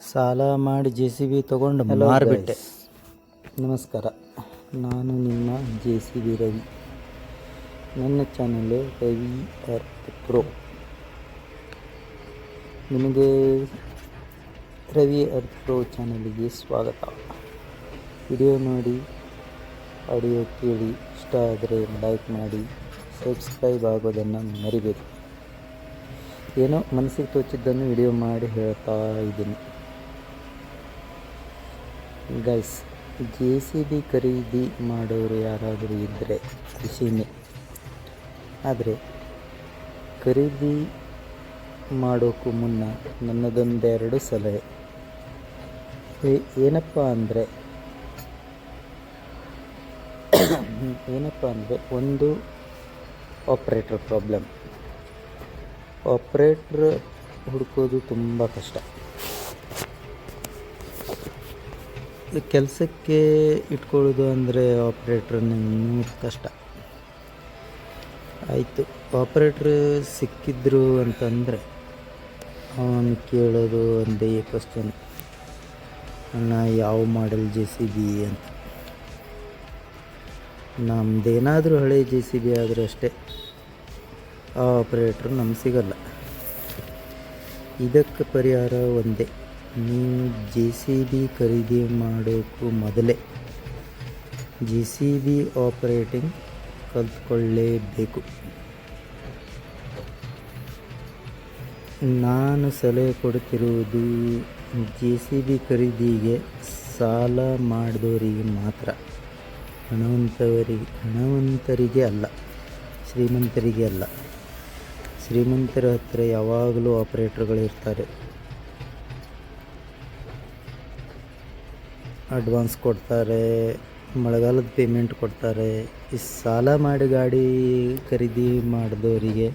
ಸಾಲ ಮಾಡಿ JCB ತೊಗೊಂಡು ಮಾರಿಬಿಟ್ಟೆ. ನಮಸ್ಕಾರ, ನಾನು ನಿಮ್ಮ JCB ರವಿ. ನನ್ನ ಚಾನಲ್ ರವಿ ಅರ್ತ್ ಪ್ರೋ. ನಿಮಗೆ ರವಿ ಅರ್ತ್ ಪ್ರೋ ಚಾನಲಿಗೆ ಸ್ವಾಗತ. ವಿಡಿಯೋ ನೋಡಿ, ಆಡಿಯೋ ಕೇಳಿ, ಇಷ್ಟ ಆದರೆ ಲೈಕ್ ಮಾಡಿ, ಸಬ್ಸ್ಕ್ರೈಬ್ ಆಗೋದನ್ನು ಮರಿಬೇಕು. ಏನೋ ಮನಸ್ಸಿಗೆ ತೋಚಿದ್ದನ್ನು ವಿಡಿಯೋ ಮಾಡಿ ಹೇಳ್ತಾ ಇದ್ದೀನಿ. ಗೈಸ್, JCB ಖರೀದಿ ಮಾಡೋರು ಯಾರಾದರೂ ಇದ್ದರೆ ಖುಷಿನೇ. ಆದರೆ ಖರೀದಿ ಮಾಡೋಕ್ಕೂ ಮುನ್ನ ನನ್ನದೊಂದೆರಡು ಸಲಹೆ. ಏನಪ್ಪ ಅಂದರೆ ಒಂದು ಆಪ್ರೇಟ್ರ್ ಪ್ರಾಬ್ಲಮ್. ಆಪ್ರೇಟ್ರ್ ಹುಡುಕೋದು ತುಂಬ ಕಷ್ಟ. ಕೆಲಸಕ್ಕೆ ಇಟ್ಕೊಳ್ಳೋದು ಅಂದರೆ ಆಪ್ರೇಟ್ರನ್ನು ಕಷ್ಟ. ಆಯಿತು, ಆಪ್ರೇಟ್ರ್ ಸಿಕ್ಕಿದ್ರು ಅಂತಂದರೆ ಅವನು ಕೇಳೋದು ಒಂದೇ ಕ್ವಶನ್, ಅಣ್ಣ ಯಾವ ಮಾಡೆಲ್ JCB ಅಂತ. ನಮ್ಮದೇನಾದರೂ ಹಳೆ JCB ಆದರೆ ಅಷ್ಟೇ ಆ ಆಪ್ರೇಟ್ರ್ ನಮ್ಗೆ ಸಿಗಲ್ಲ. ಇದಕ್ಕೆ ಪರಿಹಾರ ಒಂದೇ, ನೀವು JCB ಖರೀದಿ ಮಾಡೋಕ್ಕೂ ಮೊದಲೇ JCB ಆಪ್ರೇಟಿಂಗ್ ಕಲ್ತ್ಕೊಳ್ಳೇಬೇಕು. ನಾನು ಸಲಹೆ ಕೊಡುತ್ತಿರುವುದು JCB ಖರೀದಿಗೆ ಸಾಲ ಮಾಡಿದವರಿಗೆ ಮಾತ್ರ, ಹಣವಂತರಿಗೆ ಅಲ್ಲ, ಶ್ರೀಮಂತರಿಗೆ ಅಲ್ಲ. ಶ್ರೀಮಂತರ ಹತ್ತಿರ ಯಾವಾಗಲೂ ಆಪ್ರೇಟ್ರ್ಗಳಿರ್ತಾರೆ. ಅಡ್ವಾನ್ಸ್ ಕೊಡ್ತಾರೆ, ಮಳೆಗಾಲದ ಪೇಮೆಂಟ್ ಕೊಡ್ತಾರೆ. ಈ ಸಾಲ ಮಾಡಿ ಗಾಡಿ ಖರೀದಿ ಮಾಡಿದವರಿಗೆ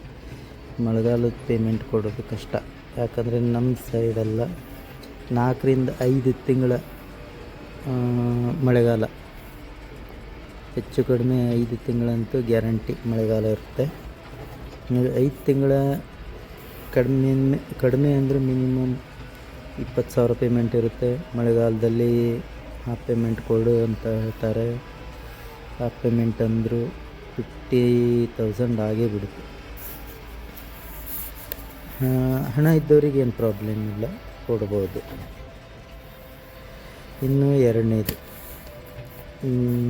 ಮಳೆಗಾಲದ ಪೇಮೆಂಟ್ ಕೊಡೋದು ಕಷ್ಟ. ಯಾಕಂದರೆ ನಮ್ಮ ಸೈಡೆಲ್ಲ 4 ರಿಂದ 5 ತಿಂಗಳ ಮಳೆಗಾಲ, ಹೆಚ್ಚು ಕಡಿಮೆ 5 ತಿಂಗಳಂತೂ ಗ್ಯಾರಂಟಿ ಮಳೆಗಾಲ ಇರುತ್ತೆ. 5 ತಿಂಗಳ ಕಡಿಮೆ ಅಂದರೆ ಮಿನಿಮಮ್ 20,000 ಪೇಮೆಂಟ್ ಇರುತ್ತೆ. ಮಳೆಗಾಲದಲ್ಲಿ ಹಾಫ್ ಪೇಮೆಂಟ್ ಕೊಡು ಅಂತ ಹೇಳ್ತಾರೆ. ಹಾಫ್ ಪೇಮೆಂಟ್ ಅಂದರೂ 50,000 ಆಗೇ ಬಿಡುತ್ತೆ. ಹಣ ಇದ್ದವರಿಗೆ ಏನು ಪ್ರಾಬ್ಲಮ್ ಇಲ್ಲ, ಕೊಡ್ಬೋದು. ಇನ್ನು ಎರಡನೇದು,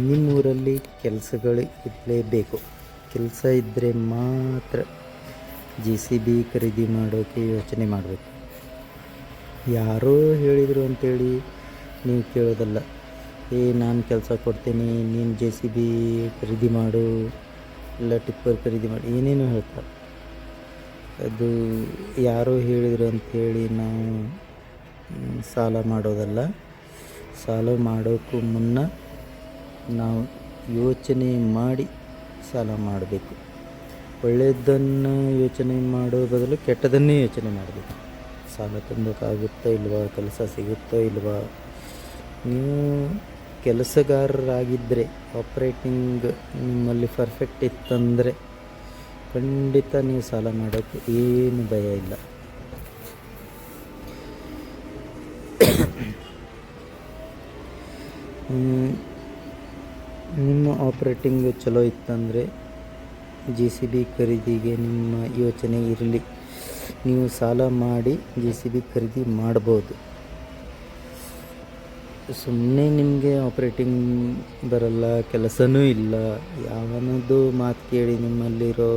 ನಿಮ್ಮೂರಲ್ಲಿ ಕೆಲಸಗಳು ಇರಲೇಬೇಕು. ಕೆಲಸ ಇದ್ದರೆ ಮಾತ್ರ JCB ಖರೀದಿ ಮಾಡೋಕ್ಕೆ ಯೋಚನೆ ಮಾಡಬೇಕು. ಯಾರೋ ಹೇಳಿದರು ಅಂಥೇಳಿ ನೀವು ಕೇಳೋದಲ್ಲ. ನಾನು ಕೆಲಸ ಕೊಡ್ತೀನಿ, ನೀನು JCB ಖರೀದಿ ಮಾಡು, ಇಲ್ಲ ಟಿಪ್ಪರ್ ಖರೀದಿ ಮಾಡಿ, ಏನೇನು ಹೇಳ್ತಾರೆ. ಅದು ಯಾರೋ ಹೇಳಿದರು ಅಂಥೇಳಿ ನಾವು ಸಾಲ ಮಾಡೋದಲ್ಲ. ಸಾಲ ಮಾಡೋಕ್ಕೂ ಮುನ್ನ ನಾವು ಯೋಚನೆ ಮಾಡಿ ಸಾಲ ಮಾಡಬೇಕು. ಒಳ್ಳೆಯದನ್ನು ಯೋಚನೆ ಮಾಡೋ ಬದಲು ಕೆಟ್ಟದನ್ನೇ ಯೋಚನೆ ಮಾಡಬೇಕು. ಸಾಲ ತುಂಬಕ್ಕಾಗುತ್ತೋ ಇಲ್ವಾ, ಕೆಲಸ ಸಿಗುತ್ತೋ ಇಲ್ವಾ. ನೀವು ಕೆಲಸಗಾರರಾಗಿದ್ದರೆ, ಆಪ್ರೇಟಿಂಗ್ ನಿಮ್ಮಲ್ಲಿ ಪರ್ಫೆಕ್ಟ್ ಇತ್ತಂದರೆ ಖಂಡಿತ ನೀವು ಸಾಲ ಮಾಡೋಕ್ಕೆ ಏನು ಭಯ ಇಲ್ಲ. ನಿಮ್ಮ ಆಪ್ರೇಟಿಂಗ್ ಚಲೋ ಇತ್ತಂದರೆ JCB ಖರೀದಿಗೆ ನಿಮ್ಮ ಯೋಚನೆ ಇರಲಿ, ನೀವು ಸಾಲ ಮಾಡಿ JCB ಖರೀದಿ ಮಾಡ್ಬೋದು. ಸುಮ್ಮನೆ ನಿಮಗೆ ಆಪ್ರೇಟಿಂಗ್ ಬರಲ್ಲ, ಕೆಲಸನೂ ಇಲ್ಲ, ಯಾವನದ್ದು ಮಾತು ಕೇಳಿ ನಿಮ್ಮಲ್ಲಿರೋ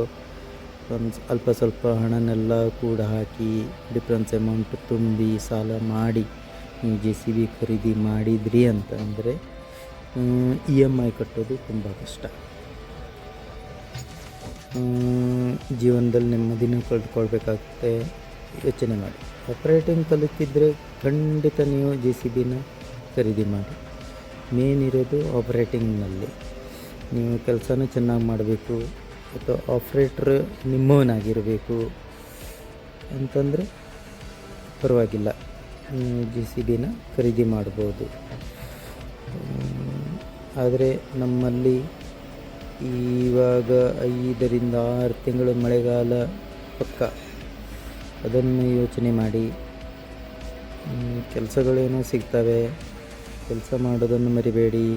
ಒಂದು ಅಲ್ಪ ಸ್ವಲ್ಪ ಹಣನೆಲ್ಲ ಕೂಡ ಹಾಕಿ ಡಿಫ್ರೆನ್ಸ್ ಅಮೌಂಟ್ ತುಂಬಿ ಸಾಲ ಮಾಡಿ ನೀವು JCB ಖರೀದಿ ಮಾಡಿದ್ರಿ ಅಂತಂದರೆ EMI ಕಟ್ಟೋದು ತುಂಬ ಕಷ್ಟ. ಜೀವನದಲ್ಲಿ ನೆಮ್ಮದಿನೂ ಕಳೆದುಕೊಳ್ಬೇಕಾಗುತ್ತೆ. ಯೋಚನೆ ಮಾಡಿ. ಆಪ್ರೇಟಿಂಗ್ ಕಲಿತಿದ್ದರೆ ಖಂಡಿತ ನೀವು JCBನ ಖರೀದಿ ಮಾಡಿ. ಮೇನ್ ಇರೋದು ಆಪ್ರೇಟಿಂಗ್ನಲ್ಲಿ. ನೀವು ಕೆಲಸನೂ ಚೆನ್ನಾಗಿ ಮಾಡಬೇಕು, ಅಥವಾ ಆಪ್ರೇಟ್ರ್ ನಿಮ್ಮವನಾಗಿರಬೇಕು ಅಂತಂದರೆ ಪರವಾಗಿಲ್ಲ, ನೀವು JCBನ ಖರೀದಿ ಮಾಡ್ಬೋದು. ಆದರೆ ನಮ್ಮಲ್ಲಿ ಇವಾಗ 5 ರಿಂದ 6 ತಿಂಗಳು ಮಳೆಗಾಲ ಪಕ್ಕ. ಅದನ್ನು ಯೋಚನೆ ಮಾಡಿ ಕೆಲಸಗಳೇನೋ ಸಿಗ್ತವೆ, ಕೆಲಸ ಮಾಡೋದನ್ನು ಮರಿಬೇಡಿ.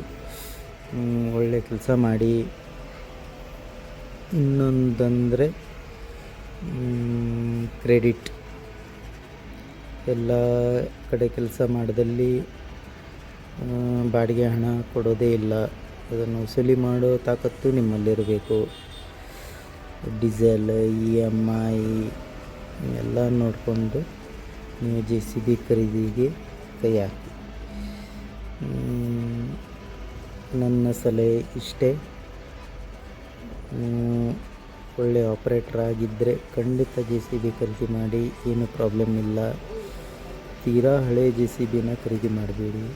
ಒಳ್ಳೆ ಕೆಲಸ ಮಾಡಿ. ಇನ್ನೊಂದಂದರೆ ಕ್ರೆಡಿಟ್. ಎಲ್ಲ ಕಡೆ ಕೆಲಸ ಮಾಡಿದಲ್ಲಿ ಬಾಡಿಗೆ ಹಣ ಕೊಡೋದೇ ಇಲ್ಲ. ಅದನ್ನು ವಸೂಲಿ ಮಾಡೋ ತಾಕತ್ತು ನಿಮ್ಮಲ್ಲಿರಬೇಕು. ಡೀಸೆಲ್, EMI ಎಲ್ಲ ನೋಡಿಕೊಂಡು ನೀವು JCB ಖರೀದಿಗೆ ಕೈ ಹಾಕಿ. ನನ್ನ ಸಲಹೆ ಇಷ್ಟೇ. ಒಳ್ಳೆಯ ಆಪ್ರೇಟರ್ ಆಗಿದ್ದರೆ ಖಂಡಿತ JCB ಖರೀದಿ ಮಾಡಿ, ಏನು ಪ್ರಾಬ್ಲಮ್ ಇಲ್ಲ. ತೀರಾ ಹಳೆ JCBನ ಖರೀದಿ ಮಾಡಬೇಡಿ.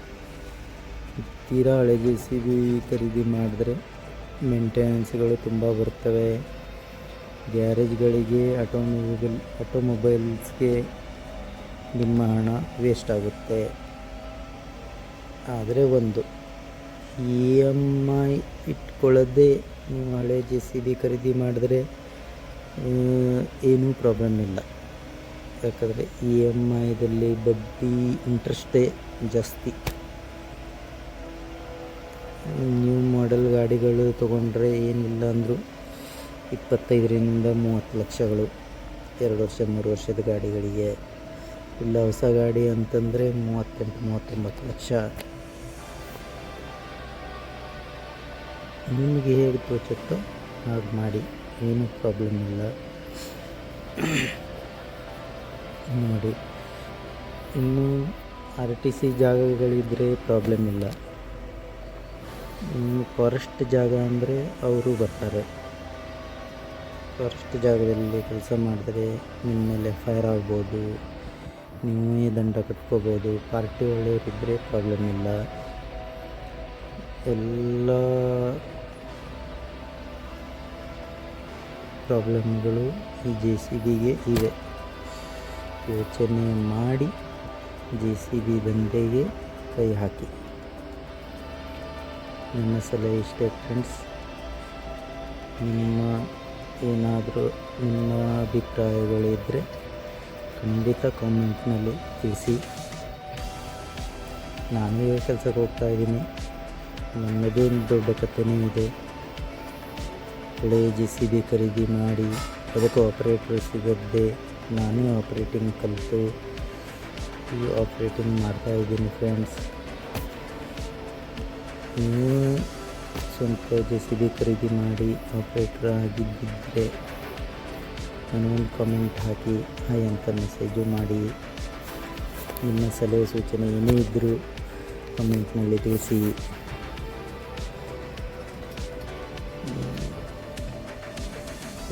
ತೀರಾ ಹಳೆ JCB ಖರೀದಿ ಮಾಡಿದ್ರೆ ಮೇಂಟೆನೆನ್ಸ್ಗಳು ತುಂಬ ಬರ್ತವೆ. ಗ್ಯಾರೇಜ್ಗಳಿಗೆ, ಆಟೋಮೊಬೈಲ್ಸ್ಗೆ ನಿಮ್ಮ ಹಣ ವೇಸ್ಟ್ ಆಗುತ್ತೆ. ಆದರೆ ಒಂದು EMI ಇಟ್ಕೊಳ್ಳೋದೇ ನೀವು ಹಳೆ JCB ಖರೀದಿ ಮಾಡಿದ್ರೆ ಏನೂ ಪ್ರಾಬ್ಲಮ್ ಇಲ್ಲ. ಯಾಕಂದರೆ EMIದಲ್ಲಿ ಬಡ್ಡಿ ಇಂಟ್ರೆಸ್ಟೇ ಜಾಸ್ತಿ. ನ್ಯೂ ಮಾಡೆಲ್ ಗಾಡಿಗಳು ತೊಗೊಂಡ್ರೆ ಏನಿಲ್ಲ ಅಂದರೂ 25ರಿಂದ 30 ಲಕ್ಷಗಳು 2 ವರ್ಷ 3 ವರ್ಷದ ಗಾಡಿಗಳಿಗೆ. ಇಲ್ಲ ಹೊಸ ಗಾಡಿ ಅಂತಂದರೆ 38-39 ಲಕ್ಷ. ನಿಮಗೆ ಹೇಗೆ ತೋಚುತ್ತೋ ಹಾಗೆ ಮಾಡಿ, ಏನೂ ಪ್ರಾಬ್ಲಮ್ ಇಲ್ಲ. ನೋಡಿ, ಇನ್ನು RTC ಜಾಗಗಳಿದ್ದರೆ ಪ್ರಾಬ್ಲಮ್ ಇಲ್ಲ. ಫಾರೆಸ್ಟ್ ಜಾಗ ಅಂದರೆ ಅವರು ಬರ್ತಾರೆ. ಫಾರೆಸ್ಟ್ ಜಾಗದಲ್ಲಿ ಕೆಲಸ ಮಾಡಿದ್ರೆ ನಿಮ್ಮ ಮೇಲೆ FIR ಆಗ್ಬೋದು, ನೀವೇ ದಂಡ ಕಟ್ಕೋಬೋದು. ಪಾರ್ಟಿ ಒಳ್ಳೆಯವರಿದ್ದರೆ ಪ್ರಾಬ್ಲಮ್ ಇಲ್ಲ. ಎಲ್ಲ ಪ್ರಾಬ್ಲಮ್ಗಳು ಈ JCBಗೆ ಇವೆ. ಯೋಚನೆ ಮಾಡಿ JCB ದಂಧೆಗೆ ಕೈ ಹಾಕಿ. ನನ್ನ ಸಲಹೆ ಇಷ್ಟೇ ಫ್ರೆಂಡ್ಸ್. ನಿಮ್ಮ ಅಭಿಪ್ರಾಯಗಳಿದ್ದರೆ ಖಂಡಿತ ಕಾಮೆಂಟ್ನಲ್ಲಿ ತಿಳಿಸಿ. ನಾನು ಈಗ ಕೆಲಸಕ್ಕೆ ಹೋಗ್ತಾಯಿದ್ದೀನಿ. ನನ್ನದೇನು ದೊಡ್ಡ ಕಥೆನೇ ಇದೆ. ಹಳೆ JCB ಖರೀದಿ ಮಾಡಿ ಅದಕ್ಕೆ ಆಪ್ರೇಟರ್ ಸಿಗದ್ದೆ ನಾನೇ ಆಪ್ರೇಟಿಂಗ್ ಕಲಿತು ಈ ಆಪ್ರೇಟಿಂಗ್ ಮಾಡ್ತಾಯಿದ್ದೀನಿ ಫ್ರೆಂಡ್ಸ್. ನೀವು ಸ್ವಂತ JCB ಖರೀದಿ ಮಾಡಿ ಆಪ್ರೇಟರ್ ಆಗಿದ್ದಿದ್ದರೆ ನನಗೊಂದು ಕಾಮೆಂಟ್ ಹಾಕಿ, ಹಾಯ್ ಅಂತ ಮೆಸೇಜು ಮಾಡಿ. ನಿಮ್ಮ ಸಲಹೆ ಸೂಚನೆ ಏನೇ ಇದ್ದರೂ ಕಮೆಂಟ್ನಲ್ಲಿ ತಿಳಿಸಿ.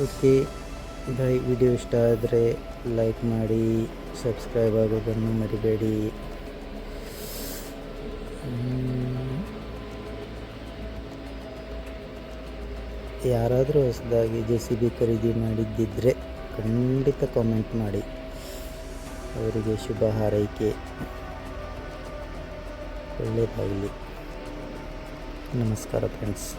Okay bye. ವಿಡಿಯೋ ಇಷ್ಟ ಆದರೆ ಲೈಕ್ ಮಾಡಿ, ಸಬ್ಸ್ಕ್ರೈಬ್ ಆಗೋದನ್ನು ಮರಿಬೇಡಿ. ಯಾರಾದರೂ ಹೊಸದಾಗಿ JCB ಖರೀದಿ ಮಾಡಿದ್ದಿದ್ದರೆ ಖಂಡಿತ ಕಾಮೆಂಟ್ ಮಾಡಿ. ಅವರಿಗೆ ಶುಭ ಹಾರೈಕೆ. ಒಳ್ಳೆಯದಾಗಲಿ. ನಮಸ್ಕಾರ ಫ್ರೆಂಡ್ಸ್.